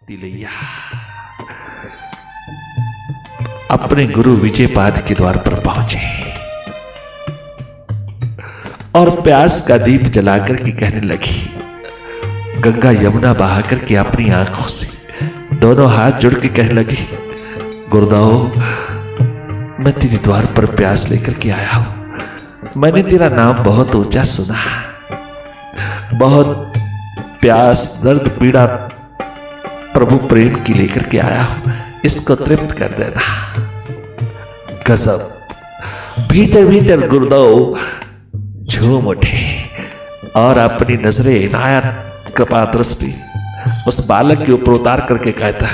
तिलैया अपने गुरु विजयपाद के द्वार पर पहुंचे और प्यास का दीप जलाकर के कहने लगी, गंगा यमुना बहाकर के अपनी आंखों से दोनों हाथ जुड़ के कहने लगी, गुरुदेव मैं तेरे द्वार पर प्यास लेकर के आया हूं। मैंने तेरा नाम बहुत ऊंचा सुना, बहुत प्यास दर्द पीड़ा प्रभु प्रेम की लेकर के आया हूं, इसको तृप्त कर देना। गजब। भीतर भीतर गुरुदेव झूम उठे और अपनी नजरें इनायत कृपा दृष्टि उस बालक के ऊपर उतार करके कहता,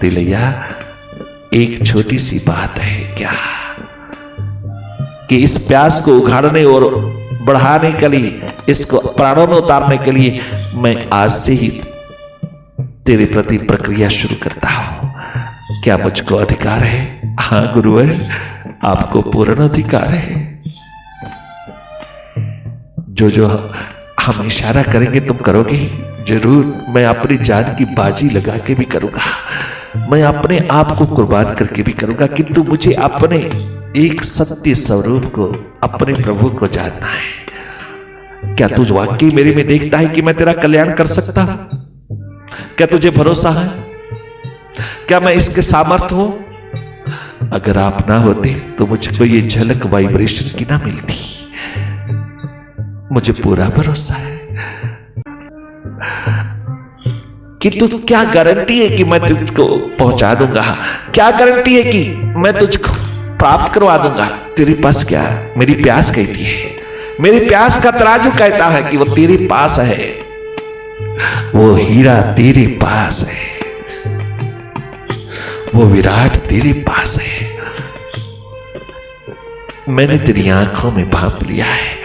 तिलैया एक छोटी सी बात है क्या कि इस प्यास को उखाड़ने और बढ़ाने के लिए, इसको प्राणों में उतारने के लिए मैं आज से ही तेरे प्रति प्रक्रिया शुरू करता हूं। क्या मुझको अधिकार है? हां गुरुवर, आपको पूर्ण अधिकार है। जो जो हम इशारा करेंगे तुम करोगे जरूर। मैं अपनी जान की बाजी लगा के भी करूंगा, मैं अपने आप को कुर्बान करके भी करूंगा, किंतु मुझे अपने एक सत्य स्वरूप को, अपने प्रभु को जानना है। क्या तू वाकई मेरे में देखता है कि मैं तेरा कल्याण कर सकता हूं? क्या तुझे भरोसा है? क्या मैं इसके सामर्थ्य हूं? अगर आप ना होते तो मुझको ये झलक वाइब्रेशन की ना मिलती। मुझे पूरा भरोसा है, किंतु क्या गारंटी है कि मैं तुझको पहुंचा दूंगा? क्या गारंटी है कि मैं तुझको प्राप्त करवा दूंगा? तेरे पास क्या है? मेरी प्यास कहती है, मेरी प्यास का तराजू कहता है कि वो तेरे पास है, वो हीरा तेरे पास है, वो विराट तेरे पास है। मैंने तेरी आंखों में भांप लिया है,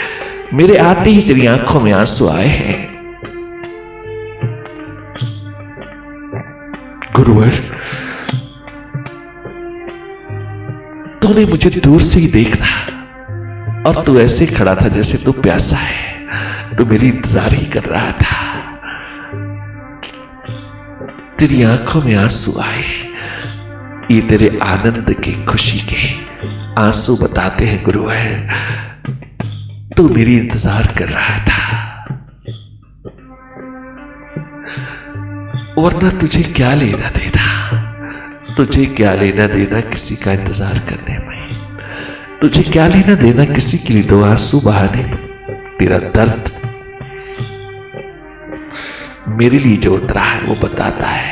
मेरे आते ही तेरी आंखों में आंसू आए हैं। गुरुवर, तूने मुझे दूर से ही देखा और तू ऐसे खड़ा था जैसे तू प्यासा है, तू मेरी इंतजार ही कर रहा था। तेरी आंखों में आंसू आए, ये तेरे आनंद के, खुशी के आंसू बताते हैं गुरुवर, तू मेरी इंतजार कर रहा था। वरना तुझे क्या लेना देना, तुझे क्या लेना देना किसी का इंतजार करने में, तुझे क्या लेना देना किसी के लिए दो आंसू बहाने में। तेरा दर्द मेरे लिए जो उतरा है वो बताता है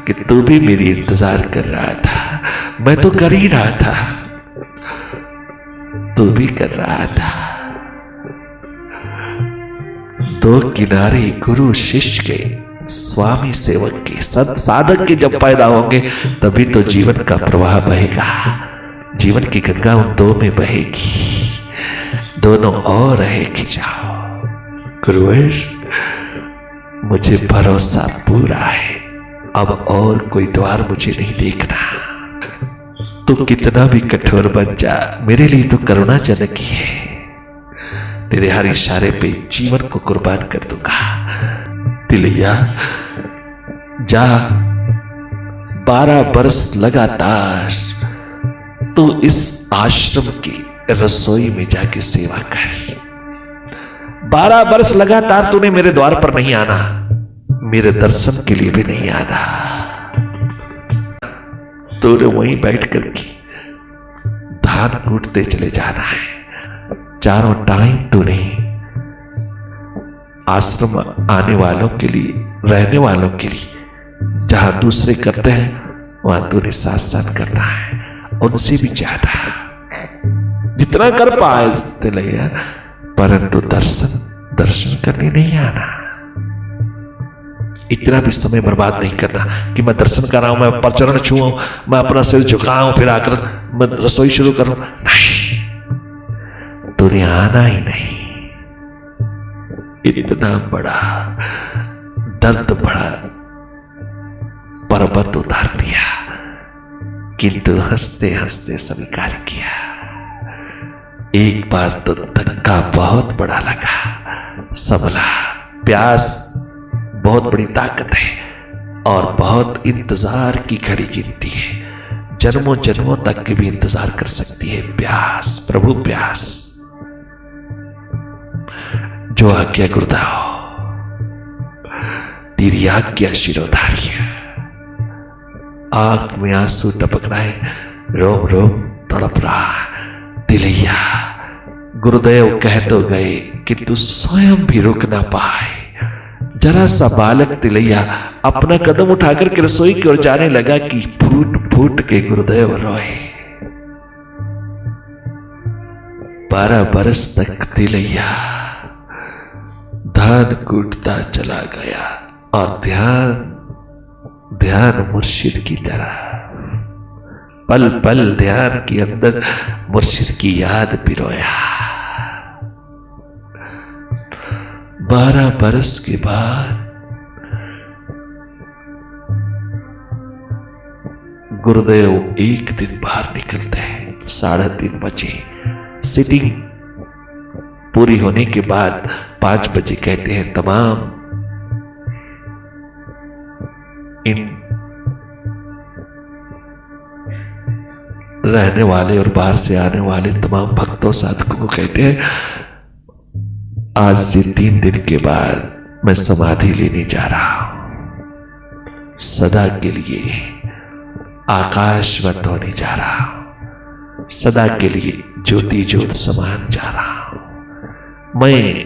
कि तू भी मेरी इंतजार कर रहा था। मैं तो कर ही रहा था, तू भी कर रहा था। दो किनारे गुरु शिष्य के, स्वामी सेवक के, संत साधक के जब पैदा होंगे तभी तो जीवन का प्रवाह बहेगा। जीवन की गंगा उन दो में बहेगी, दोनों और रहेगी। जाओ गुरुवर, मुझे भरोसा पूरा है, अब और कोई द्वार मुझे नहीं देखना। तू कितना भी कठोर बन जा, मेरे लिए तो करुणाजनक ही है। तेरे हर इशारे पे जीवन को कुर्बान कर दूंगा। तिलैया जा, 12 बरस लगातार तू इस आश्रम की रसोई में जाके सेवा कर। 12 बरस लगातार तूने मेरे द्वार पर नहीं आना, मेरे दर्शन के लिए भी नहीं आना। तूने वहीं बैठ करके धान कूटते चले जाना है। चारों टाइम तूने आश्रम आने वालों के लिए, रहने वालों के लिए जहां दूसरे करते हैं वहां तूने साथ साथ करना है, उनसे भी ज्यादा जितना कर पाए तिलैया, परंतु दर्शन करने नहीं आना। इतना भी समय बर्बाद नहीं करना कि मैं दर्शन कर रहा हूं, मैं परचरण छूऊं, मैं अपना सिर झुकाऊं, फिर आकर मैं रसोई शुरू करूं। नहीं, तूने आना ही नहीं। इतना बड़ा दर्द भरा पर्वत उतार दिया, किंतु हंसते हंसते स्वीकार किया। एक बार तो धक्का बहुत बड़ा लगा, सबला प्यास बहुत बड़ी ताकत है और बहुत इंतजार की घड़ी गिनती है, जन्मों जन्मों तक की भी इंतजार कर सकती है। प्यास प्रभु प्यास, जो आज्ञा गुरुदेव, तेरी आज्ञा शिरोधारी है। आंख में आंसू टपक रहे, रोम रोम तड़प रहा तिलैया। गुरुदेव कह तो गए कि तू स्वयं भी रुक ना पाए। जरा सा बालक तिलैया अपना कदम उठाकर के रसोई की ओर जाने लगा कि फूट फूट के गुरुदेव रोए। 12 बरस तक तिलैया धान कूटता चला गया और ध्यान मुर्शिद की तरह, पल पल ध्यान के अंदर मुर्शिद की याद पिरोया। 12 बरस के बाद गुरुदेव एक दिन बाहर निकलते हैं। 3:30 बजे सिटिंग पूरी होने के बाद 5 बजे कहते हैं तमाम इन रहने वाले और बाहर से आने वाले तमाम भक्तों साधकों को कहते हैं, आज से 3 दिन के बाद मैं समाधि लेने जा रहा हूं। सदा के लिए आकाशवत होने जा रहा हूं। सदा के लिए ज्योति ज्योत समान जा रहा हूं। मैं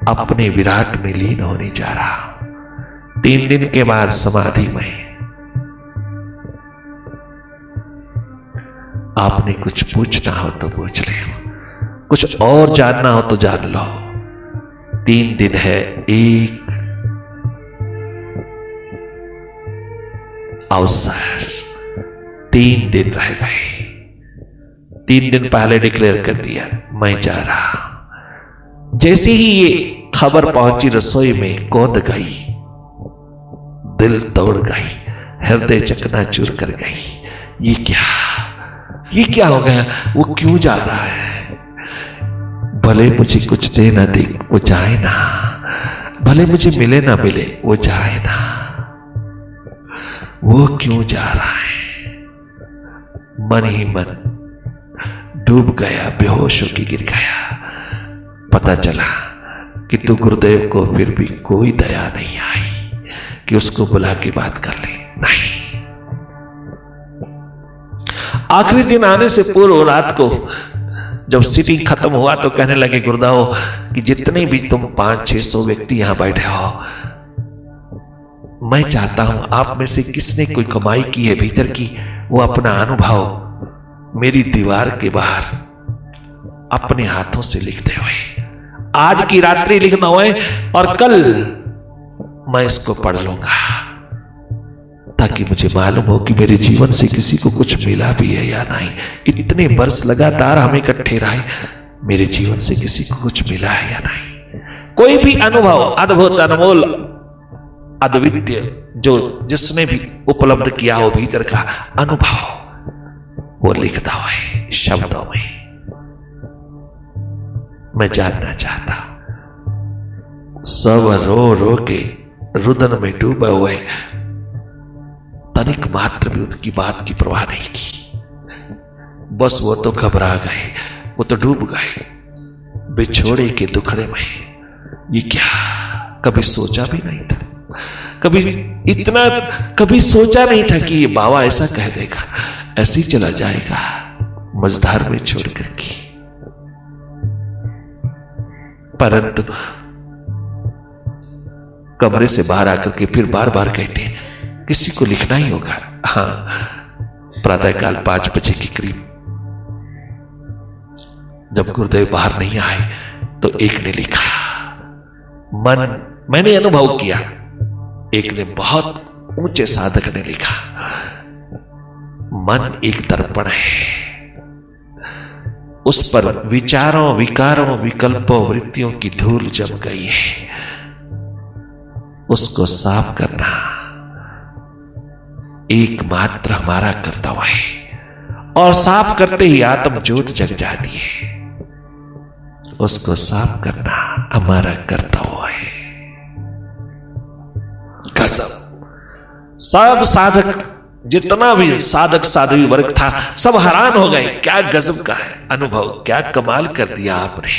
अपने विराट में लीन होने जा रहा हूं। 3 दिन के बाद समाधि में। आपने कुछ पूछना हो तो पूछ ले, कुछ और जानना हो तो जान लो। 3 दिन है, एक अवसर। 3 दिन रह गए। 3 दिन पहले डिक्लेयर कर दिया मैं जा रहा हूं। जैसे ही ये खबर पहुंची रसोई में, कौंध गई, दिल तोड़ गई, हृदय चकनाचूर कर गई। ये क्या हो गया? वो क्यों जा रहा है? भले मुझे कुछ दे ना दे, वो जाए ना। भले मुझे मिले ना मिले, वो जाए ना। वो क्यों जा रहा है? मन ही मन डूब गया, बेहोश होकर गिर गया। पता चला कि तू गुरुदेव को फिर भी कोई दया नहीं आई कि उसको बुला के बात कर ले। नहीं, आखिरी दिन आने से पूर्व रात को जब सीटिंग खत्म हुआ तो कहने लगे गुरुदेव कि जितने भी तुम 500-600 व्यक्ति यहां बैठे हो, मैं चाहता हूं आप में से किसने कोई कमाई की है भीतर की, वो अपना अनुभव मेरी दीवार के बाहर अपने हाथों से लिखते हुए, आज की रात्रि लिखना हुए और कल मैं इसको पढ़ लूंगा, ताकि मुझे मालूम हो कि मेरे जीवन से किसी को कुछ मिला भी है या नहीं। इतने वर्ष लगातार हम इकट्ठे रहे, मेरे जीवन से किसी को कुछ मिला है या नहीं। कोई भी अनुभव अद्भुत, अनमोल, अद्वितीय जो जिसने भी उपलब्ध किया हो भीतर का अनुभव, वो लिखता है शब्दों में। मैं जानना चाहता हूं। सब रो रो के रुदन में डूबे हुए, तनिक मात्र भी उनकी बात की परवाह नहीं की। बस वो तो घबरा गए, वो तो डूब गए बिछोड़े के दुखड़े में। ये क्या, कभी सोचा भी नहीं था, कभी सोचा नहीं था कि ये बाबा ऐसा कह देगा, ऐसे ही चला जाएगा मझधार में छोड़ करके। परंतु कमरे से बाहर आकर के फिर बार बार कहते हैं किसी को लिखना ही होगा। हाँ, प्रातःकाल 5 बजे के करीब जब गुरुदेव बाहर नहीं आए तो एक ने लिखा, मैंने अनुभव किया, एक ने बहुत ऊंचे साधक ने लिखा, मन एक दर्पण है, उस पर विचारों, विकारों, विकल्पों, वृत्तियों की धूल जम गई है, उसको साफ करना एकमात्र हमारा कर्तव्य है। और साफ करते ही आत्म ज्योत जग जाती है, उसको साफ करना हमारा कर्तव्य है। गजब। सब साधक, जितना भी साधक साध्वी वर्ग था, सब हैरान हो गए। क्या गजब का है अनुभव, क्या कमाल कर दिया आपने।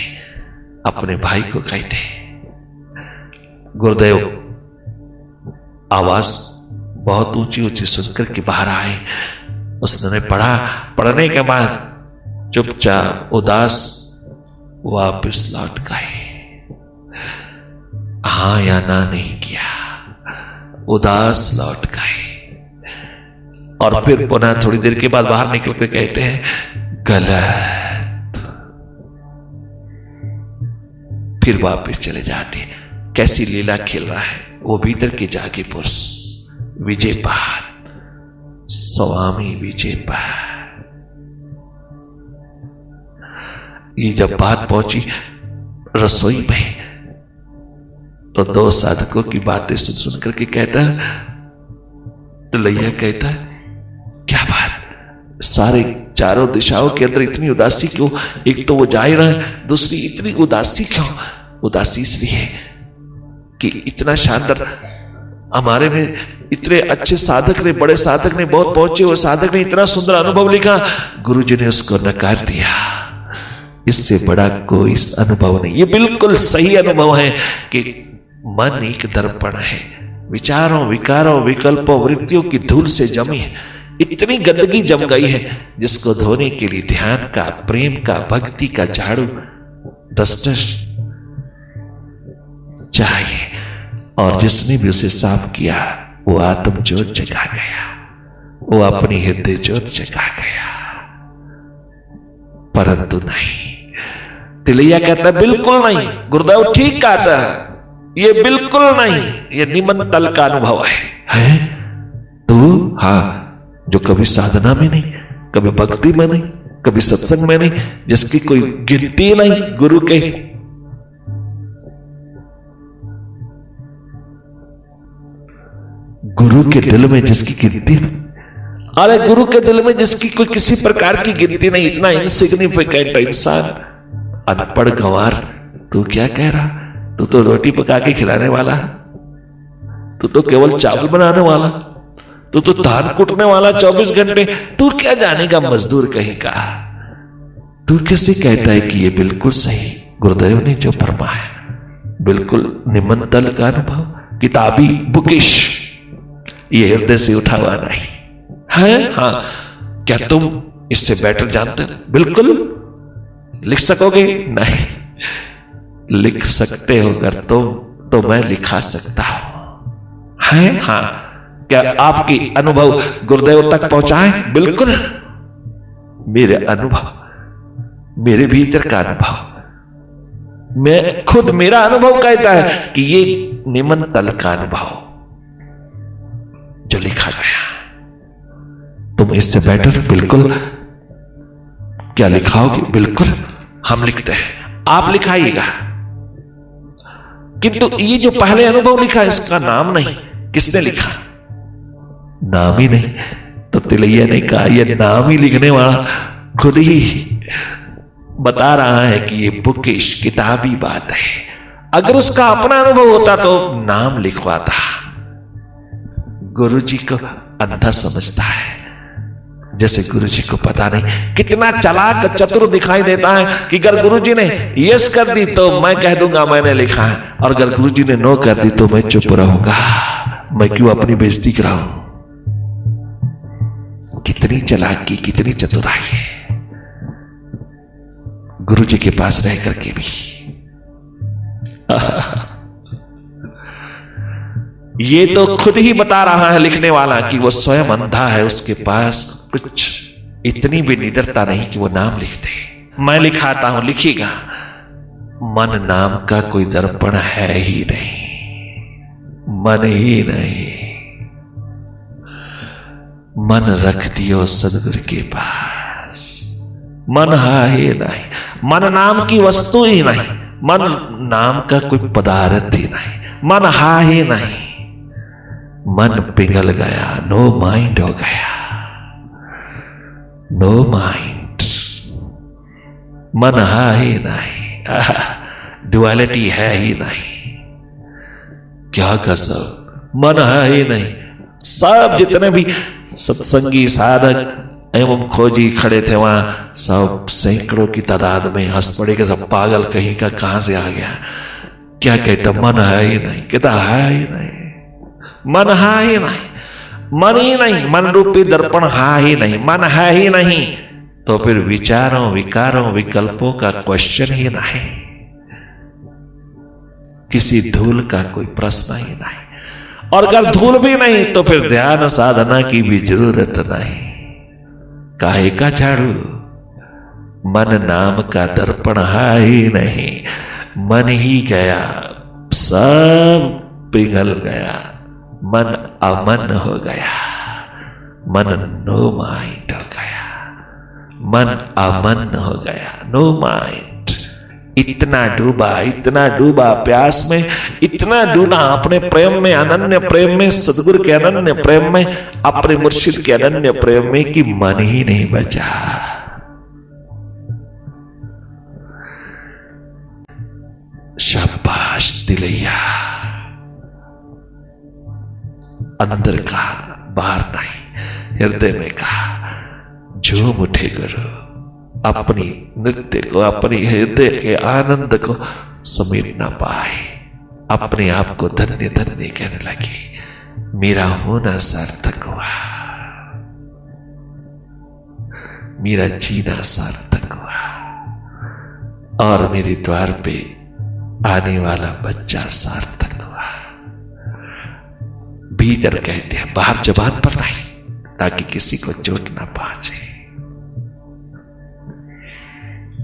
अपने भाई को कहते, गुरुदेव आवाज बहुत ऊंची ऊंची सुनकर के बाहर आए। उसने पढ़ा, पढ़ने के बाद चुपचाप उदास वापस लौट गए। हां या ना नहीं किया, उदास लौट गए। और फिर पुनः थोड़ी देर के बाद बाहर निकल के कहते हैं गलत, फिर वापस चले जाते। कैसी लीला खेल रहा है वो भीतर के जागे पुरुष विजयपाद, स्वामी विजयपाद। ये जब बात पहुंची रसोई में, तो दो साधकों की बातें सुन सुन करके कहता है, तिलैया कहता है क्या बात, सारे चारों दिशाओं के अंदर इतनी उदासी क्यों? एक तो वो जा ही रहा है, दूसरी इतनी उदासी क्यों? उदासी इसलिए है कि इतना शानदार हमारे में इतने अच्छे साधक ने, बड़े साधक ने, बहुत पहुंचे हुए साधक ने इतना सुंदर अनुभव लिखा, गुरु जी ने उसको नकार दिया। इससे बड़ा कोई अनुभव नहीं। ये बिल्कुल सही अनुभव है कि मन एक दर्पण है, विचारों, विकारों, विकल्पों, वृत्तियों की धूल से जमी है। इतनी गंदगी जम गई है जिसको धोने के लिए ध्यान का, प्रेम का, भक्ति का झाड़ू, डस्टर चाहिए। और जिसने भी उसे साफ किया वो आत्म ज्योत जगा गया, वो अपनी हृदय ज्योत जगा गया। परंतु नहीं, तिलैया कहता है बिल्कुल नहीं, गुरुदेव ठीक कहता है, ये बिल्कुल नहीं, ये निमंतल का अनुभव है? तो हाँ, जो कभी साधना में नहीं, कभी भक्ति में नहीं, कभी सत्संग में नहीं, जिसकी कोई गिनती नहीं, गुरु के दिल में जिसकी गिनती नहीं। अरे गुरु के दिल में जिसकी कोई किसी प्रकार की गिनती नहीं, इतना इनसिग्निफिकेंट इंसान, अनपढ़ गंवार, तू क्या कह रहा? तू तो रोटी पका के खिलाने वाला, तू तो केवल चावल बनाने वाला, तू तो धान कूटने वाला 24 घंटे, तू क्या जानेगा मजदूर कहीं का? तू कैसे कहता है कि ये बिल्कुल सही? गुरुदेव ने जो फरमाया बिल्कुल निमंतल का अनुभव, किताबी, बुकिश, ये हृदय से उठा हुआ नहीं है। हाँ, क्या तुम इससे बेटर जानते हो? बिल्कुल। लिख सकोगे? नहीं। लिख सकते हो अगर तो मैं लिखा सकता हूं। है? हाँ। क्या आपकी अनुभव गुरुदेव तक पहुंचाए? बिल्कुल। मेरे अनुभव, मेरे भीतर का अनुभव, मैं खुद, मेरा अनुभव कहता है कि ये निमंतल का अनुभव जो लिखा गया, तुम इससे बेटर बिल्कुल क्या लिखाओगे? बिल्कुल हम लिखते हैं, आप लिखाइएगा। किंतु ये जो पहले अनुभव लिखा, इसका नाम नहीं, किसने लिखा? नाम ही नहीं। तो तिलैया ने कहा ये नाम ही लिखने वाला खुद ही बता रहा है कि ये बुकिश, किताबी बात है। अगर उसका अपना अनुभव होता तो नाम लिखवाता। गुरुजी को अंधा समझता है, जैसे गुरुजी को पता नहीं। कितना चालाक चतुर दिखाई देता है कि अगर गुरुजी ने यस कर दी तो मैं कह दूंगा मैंने लिखा है, और अगर गुरुजी ने नो कर दी तो मैं चुप रहूंगा, मैं क्यों अपनी बेइज्जती कराऊं। कितनी चालाकी, कितनी चतुराई है गुरुजी के पास रह करके भी। ये तो खुद ही बता रहा है लिखने वाला कि वो स्वयं अंधा है, उसके पास कुछ इतनी भी निडरता नहीं कि वो नाम लिख दे। मैं लिखाता हूं, लिखिएगा। मन नाम का कोई दर्पण है ही नहीं, मन ही नहीं। मन रख दियो सदगुरु के पास, मन है ही नहीं। मन नाम की वस्तु ही नहीं, मन नाम का कोई पदार्थ ही नहीं, मन है ही नहीं। मन पिघल गया, नो माइंड हो गया, नो माइंड। मन है ही नहीं, डुअलिटी है ही नहीं। क्या गजब, मन है ही नहीं। सब जितने भी सत्संगी साधक एवं खोजी खड़े थे वहां, सब सैकड़ों की तादाद में हंस पड़े कि सब पागल कहीं का कहां से आ गया। क्या कहता, मन है ही नहीं। कहता है ही नहीं, मन है ही नहीं, मन ही नहीं, मन रूपी दर्पण है ही नहीं, मन है ही नहीं, तो फिर विचारों विकारों विकल्पों का क्वेश्चन ही नहीं, किसी धूल का कोई प्रश्न ही नहीं। और अगर धूल भी नहीं तो फिर ध्यान साधना की भी जरूरत नहीं। काहे का झाड़ू, मन नाम का दर्पण है ही नहीं, मन ही गया, सब पिघल गया, मन अमन हो गया, मन नो माइंड हो गया, मन अमन हो गया, नो माइंड। इतना डूबा प्यास में, इतना डूबा अपने प्रेम में, अनन्य प्रेम में, सदगुरु के अनन्य प्रेम में, अपने मुर्शिद के अनन्य प्रेम में कि मन ही नहीं बचा। शाबाश तिलैया, अंदर का बाहर नहीं, हृदय में कहा, झूम उठे गुरु, अपनी नृत्य को, अपनी हृदय के आनंद को समेट ना पाए, अपने आप को धन्य धन्य कहने लगे। मेरा होना सार्थक हुआ, मेरा जीना सार्थक हुआ, और मेरे द्वार पे आने वाला बच्चा सार्थक हुआ। भीतर कहते हैं, बाहर जबान पर नहीं, ताकि किसी को चोट ना पहुंचे।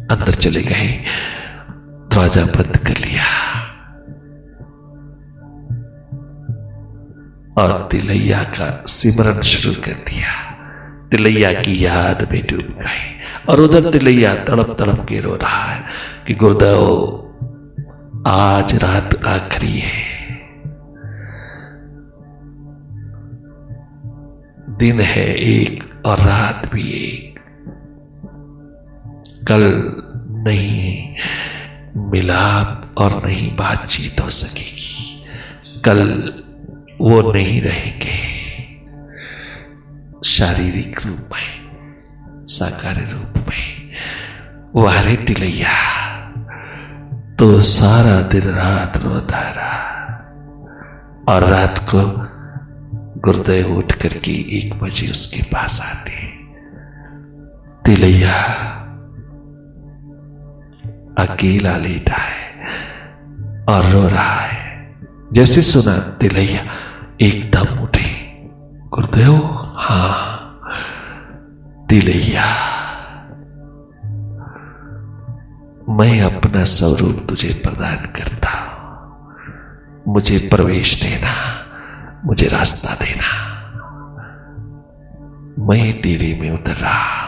अंदर चले गए, दरवाजा बंद कर लिया और तिलैया का सिमरन शुरू कर दिया। तिलैया की याद में डूब गए और उधर तिलैया तड़प तड़प के रो रहा है कि गुरुदेव आज रात आखिरी है, दिन है एक और रात भी एक, कल नहीं मिलाप और नहीं बातचीत हो सकेगी, कल वो नहीं रहेंगे शारीरिक रूप में, साकार रूप में। वारे तिलैया तो सारा दिन रात रोता रहा और रात को गुरुदेव उठ करके 1 बजे उसके पास आते। तिलैया अकेला लेटा है और रो रहा है। जैसे सुना तिलैया एकदम उठे, गुरुदेव। हाँ तिलैया, मैं अपना स्वरूप तुझे प्रदान करता हूं, मुझे प्रवेश देना, मुझे रास्ता देना, मैं तेरे में उतर रहा हूं।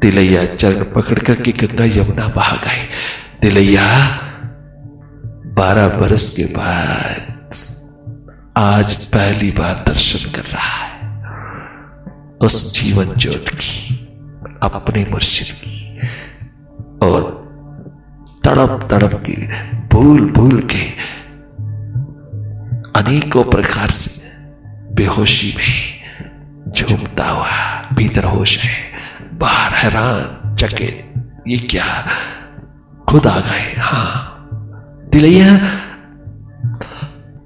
तिलैया चरण पकड़ करके गंगा यमुना बहा गए। तिलैया 12 बरस के बाद आज पहली बार दर्शन कर रहा है उस जीवन ज्योत की, अपने मुर्शिद की, और तड़प तड़प के भूल भूल के अनेकों प्रकार से बेहोशी में झूमता हुआ भीतर होश है, बाहर हैरान चकित, ये क्या, खुद आ गए। हाँ तिलैया,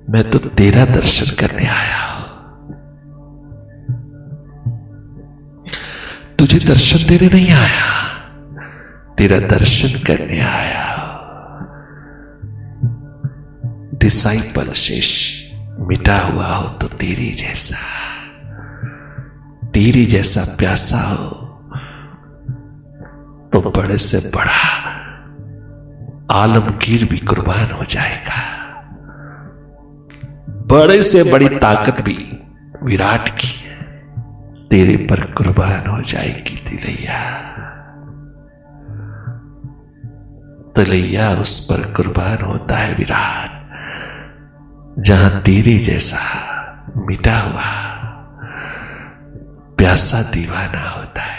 मैं तो तेरा दर्शन करने आया हूं, तुझे दर्शन देने नहीं आया, तेरा दर्शन करने आया। डिसाइपल शेष मिटा हुआ हो तो तेरी जैसा प्यासा हो तो बड़े से बड़ा आलमगीर भी कुर्बान हो जाएगा, बड़े से बड़ी ताकत भी विराट की तेरे पर कुर्बान हो जाएगी। तिलैया उस पर कुर्बान होता है विराट, जहां तेरे जैसा मिटा हुआ प्यासा दीवाना होता है।